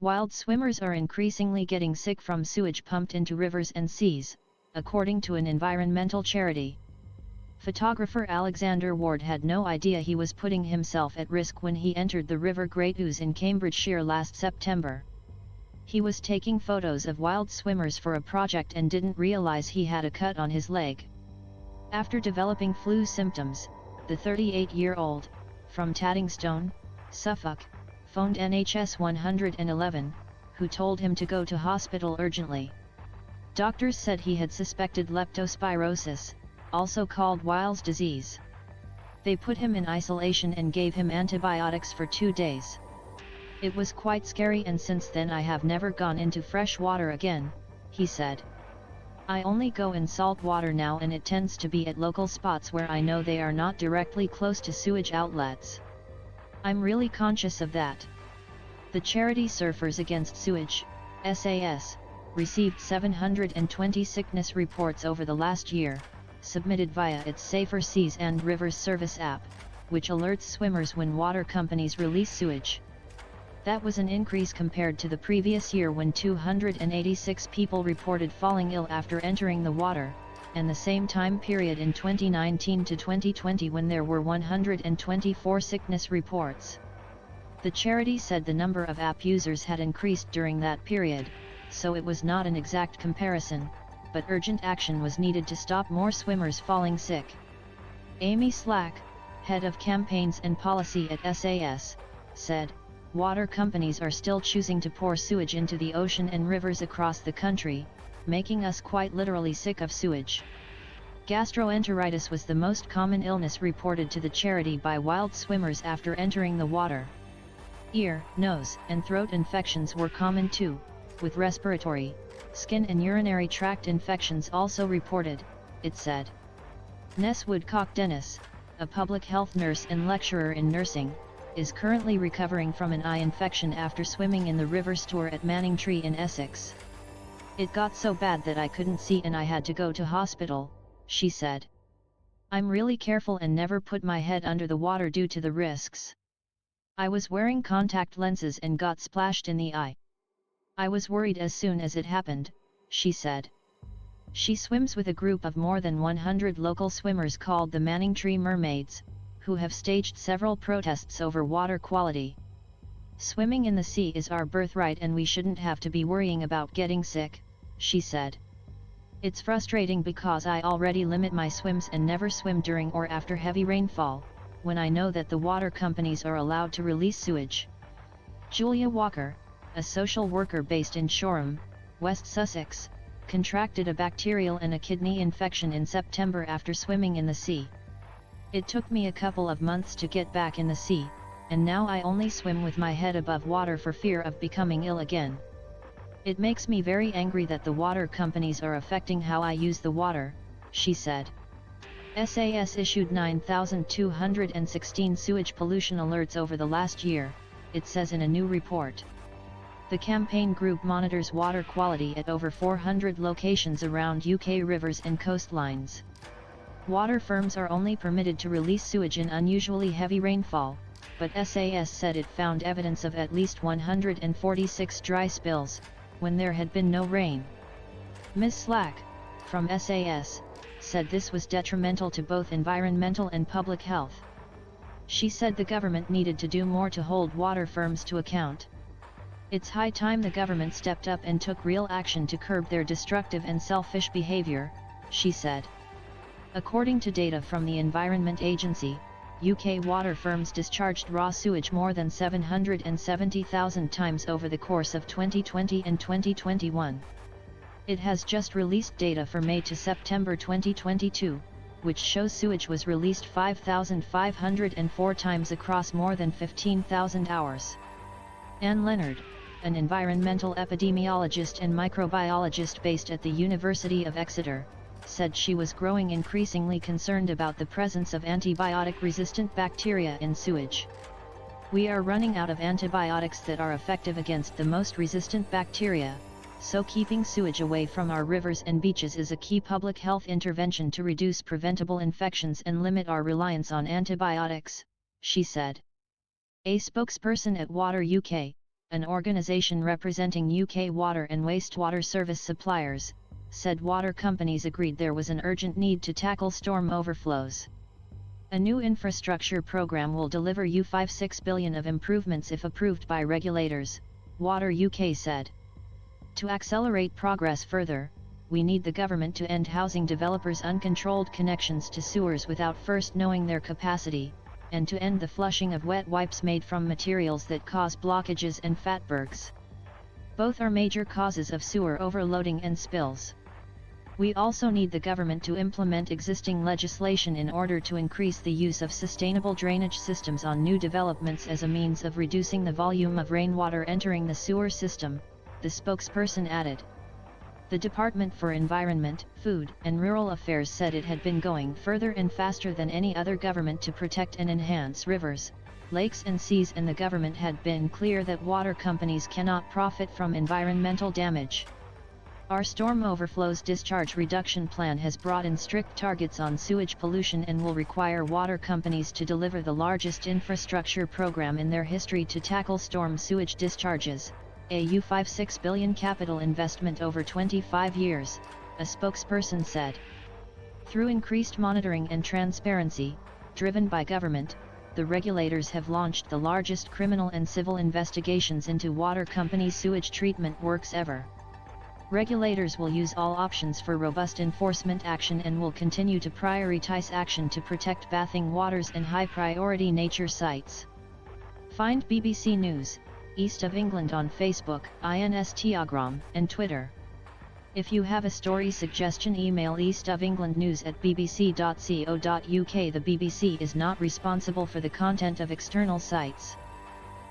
Wild swimmers are increasingly getting sick from sewage pumped into rivers and seas, according to an environmental charity. Photographer Alexander Ward had no idea he was putting himself at risk when he entered the River Great Ouse in Cambridgeshire last September. He was taking photos of wild swimmers for a project and didn't realise he had a cut on his leg. After developing flu symptoms, the 38-year-old, from Taddingstone, Suffolk, phoned NHS 111, who told him to go to hospital urgently. Doctors said he had suspected leptospirosis, also called Weil's disease. They put him in isolation and gave him antibiotics for 2 days. It was quite scary, and since then I have never gone into fresh water again, he said. I only go in salt water now, and it tends to be at local spots where I know they are not directly close to sewage outlets. I'm really conscious of that. The charity Surfers Against Sewage, SAS, received 720 sickness reports over the last year, submitted via its Safer Seas and Rivers Service app, which alerts swimmers when water companies release sewage. That was an increase compared to the previous year, when 286 people reported falling ill after entering the water, and the same time period in 2019 to 2020, when there were 124 sickness reports. The charity said the number of app users had increased during that period, so it was not an exact comparison, but urgent action was needed to stop more swimmers falling sick. Amy Slack, head of campaigns and policy at SAS, said, "Water companies are still choosing to pour sewage into the ocean and rivers across the country, making us quite literally sick of sewage." Gastroenteritis was the most common illness reported to the charity by wild swimmers after entering the water. Ear, nose, and throat infections were common too, with respiratory, skin and urinary tract infections also reported, it said. Ness Woodcock-Dennis, a public health nurse and lecturer in nursing, is currently recovering from an eye infection after swimming in the River Stour at Manningtree in Essex. "It got so bad that I couldn't see and I had to go to hospital," she said. "I'm really careful and never put my head under the water due to the risks. I was wearing contact lenses and got splashed in the eye. I was worried as soon as it happened," she said. She swims with a group of more than 100 local swimmers called the Manningtree Mermaids, who have staged several protests over water quality. "Swimming in the sea is our birthright and we shouldn't have to be worrying about getting sick," she said. "It's frustrating because I already limit my swims and never swim during or after heavy rainfall, when I know that the water companies are allowed to release sewage." Julia Walker, a social worker based in Shoreham, West Sussex, contracted a bacterial and a kidney infection in September after swimming in the sea. "It took me a couple of months to get back in the sea, and now I only swim with my head above water for fear of becoming ill again. It makes me very angry that the water companies are affecting how I use the water," she said. SAS issued 9,216 sewage pollution alerts over the last year, it says in a new report. The campaign group monitors water quality at over 400 locations around UK rivers and coastlines. Water firms are only permitted to release sewage in unusually heavy rainfall, but SAS said it found evidence of at least 146 dry spills, when there had been no rain. Ms. Slack, from SAS, said this was detrimental to both environmental and public health. She said the government needed to do more to hold water firms to account. "It's high time the government stepped up and took real action to curb their destructive and selfish behaviour," she said. According to data from the Environment Agency, UK water firms discharged raw sewage more than 770,000 times over the course of 2020 and 2021. It has just released data for May to September 2022, which shows sewage was released 5,504 times across more than 15,000 hours. Anne Leonard, an environmental epidemiologist and microbiologist based at the University of Exeter, said she was growing increasingly concerned about the presence of antibiotic-resistant bacteria in sewage. "We are running out of antibiotics that are effective against the most resistant bacteria, so keeping sewage away from our rivers and beaches is a key public health intervention to reduce preventable infections and limit our reliance on antibiotics," she said. A spokesperson at Water UK, an organisation representing UK water and wastewater service suppliers, said water companies agreed there was an urgent need to tackle storm overflows. A new infrastructure programme will deliver €56 billion of improvements if approved by regulators, Water UK said. To accelerate progress further, we need the government to end housing developers' uncontrolled connections to sewers without first knowing their capacity, and to end the flushing of wet wipes made from materials that cause blockages and fatbergs. Both are major causes of sewer overloading and spills. We also need the government to implement existing legislation in order to increase the use of sustainable drainage systems on new developments as a means of reducing the volume of rainwater entering the sewer system, the spokesperson added. The Department for Environment, Food and Rural Affairs said it had been going further and faster than any other government to protect and enhance rivers, lakes and seas, and the government had been clear that water companies cannot profit from environmental damage. Our storm overflows discharge reduction plan has brought in strict targets on sewage pollution and will require water companies to deliver the largest infrastructure program in their history to tackle storm sewage discharges, a €56 billion capital investment over 25 years, a spokesperson said. Through increased monitoring and transparency, driven by government, the regulators have launched the largest criminal and civil investigations into water company sewage treatment works ever. Regulators will use all options for robust enforcement action and will continue to prioritize action to protect bathing waters and high-priority nature sites. Find BBC News, East of England on Facebook, Instagram, and Twitter. If you have a story suggestion, email eastofenglandnews@bbc.co.uk. The BBC is not responsible for the content of external sites.